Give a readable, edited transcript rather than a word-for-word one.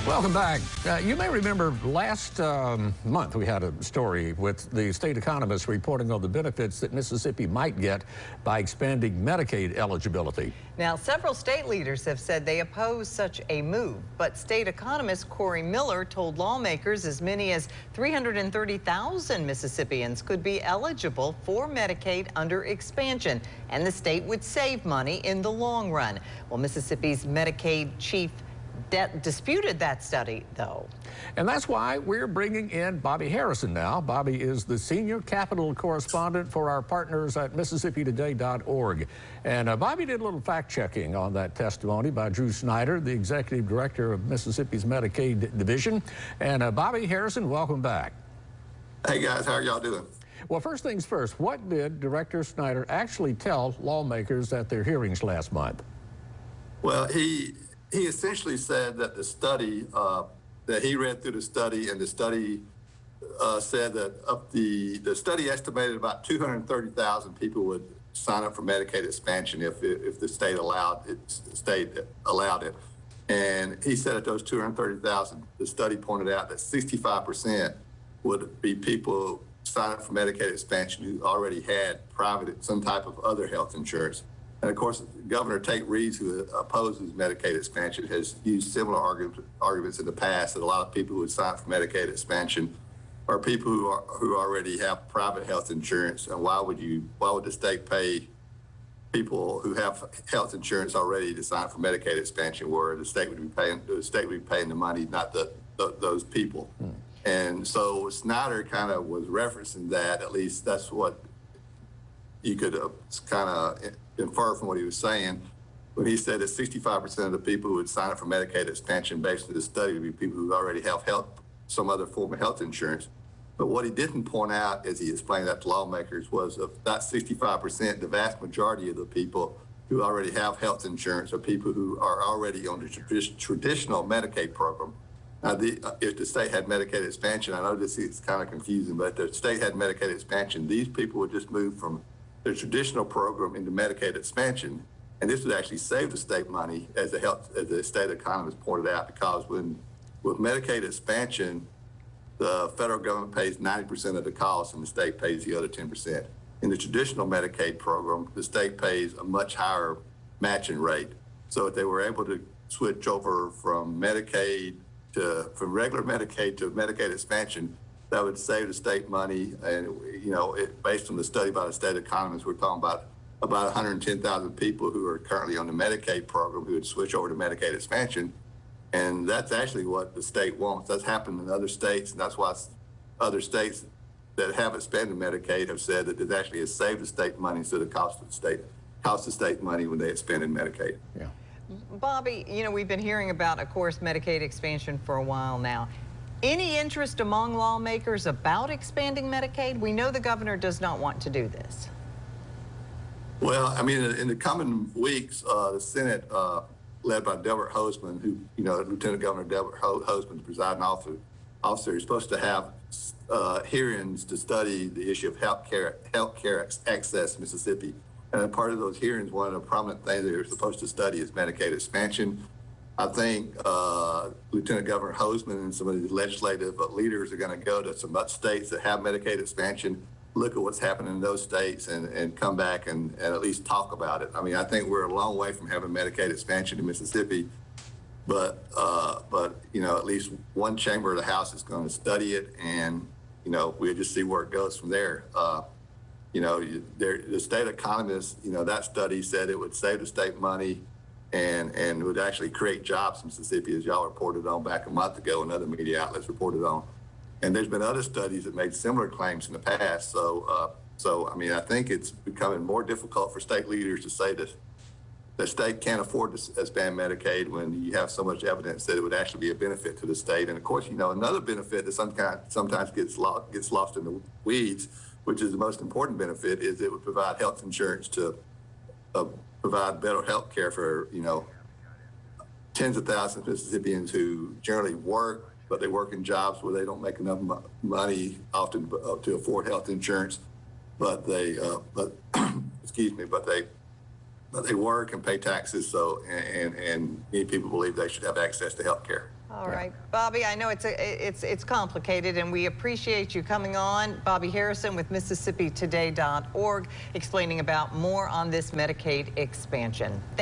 Welcome back. You may remember last month we had a story with the state economists reporting on the benefits that Mississippi might get by expanding Medicaid eligibility. Now, several state leaders have said they oppose such a move, but state economist Corey Miller told lawmakers as many as 330,000 Mississippians could be eligible for Medicaid under expansion, and the state would save money in the long run. Well, Mississippi's Medicaid chief disputed that study, though. And that's why we're bringing in Bobby Harrison now. Bobby is the senior capital correspondent for our partners at MississippiToday.org. And Bobby did a little fact-checking on that testimony by Drew Snyder, the executive director of Mississippi's Medicaid division. And Bobby Harrison, welcome back. Hey, guys. How are y'all doing? Well, first things first, what did Director Snyder actually tell lawmakers at their hearings last month? Well, he essentially said that the study, that he read through the study, and the study said that the study estimated about 230,000 people would sign up for Medicaid expansion if the state allowed it. And he said that those 230,000, the study pointed out that 65% would be people sign up for Medicaid expansion who already had some type of other health insurance. And of course, Governor Tate Reeves, who opposes Medicaid expansion, has used similar arguments in the past that a lot of people who would sign up for Medicaid expansion are people who already have private health insurance. And why would the state pay people who have health insurance already to sign up for Medicaid expansion, where the state would be paying the money, not those people? And so Snyder kind of was referencing that. At least that's what you could kind of infer from what he was saying when he said that 65% of the people who would sign up for Medicaid expansion based on the study would be people who already have some other form of health insurance. But what he didn't point out, as he explained that to lawmakers, was of that 65%, the vast majority of the people who already have health insurance are people who are already on the traditional Medicaid program. Now, if the state had Medicaid expansion, I know this is kind of confusing, but if the state had Medicaid expansion, these people would just move from the traditional program into Medicaid expansion, and this would actually save the state money, as the state economist pointed out, because with Medicaid expansion, the federal government pays 90% of the cost, and the state pays the other 10%. In the traditional Medicaid program, the state pays a much higher matching rate. So if they were able to switch over from regular Medicaid to Medicaid expansion, that would save the state money. And, based on the study by the state economists, we're talking about 110,000 people who are currently on the Medicaid program who would switch over to Medicaid expansion. And that's actually what the state wants. That's happened in other states, and that's why other states that have expanded Medicaid have said that it actually has saved the state money instead of cost the state money when they expanded Medicaid. Yeah. Bobby, we've been hearing about, of course, Medicaid expansion for a while now. Any interest among lawmakers about expanding Medicaid? We know the governor does not want to do this. Well, I mean, in the coming weeks, the Senate, led by Delbert Hosemann, who, Lieutenant Governor Delbert Hosemann, the presiding officer, is supposed to have hearings to study the issue of health care access in Mississippi. And part of those hearings, one of the prominent things they're supposed to study is Medicaid expansion. I think Lieutenant Governor Hosemann and some of the legislative leaders are going to go to some states that have Medicaid expansion, look at what's happening in those states, and come back and at least talk about it. I mean, I think we're a long way from having Medicaid expansion in Mississippi, but at least one chamber of the House is going to study it, and we'll just see where it goes from there. The state economists, that study said it would save the state money and would actually create jobs in Mississippi, as y'all reported on back a month ago, and other media outlets reported on. And there's been other studies that made similar claims in the past. So I mean, I think it's becoming more difficult for state leaders to say that the state can't afford to expand Medicaid when you have so much evidence that it would actually be a benefit to the state. And of course, another benefit that sometimes gets lost in the weeds, which is the most important benefit, is it would provide health insurance to provide better health care for, tens of thousands of Mississippians who generally work, but they work in jobs where they don't make enough money often to afford health insurance. But they work and pay taxes. So, and many people believe they should have access to health care. All right, Bobby, I know it's complicated, and we appreciate you coming on. Bobby Harrison with MississippiToday.org explaining about more on this Medicaid expansion.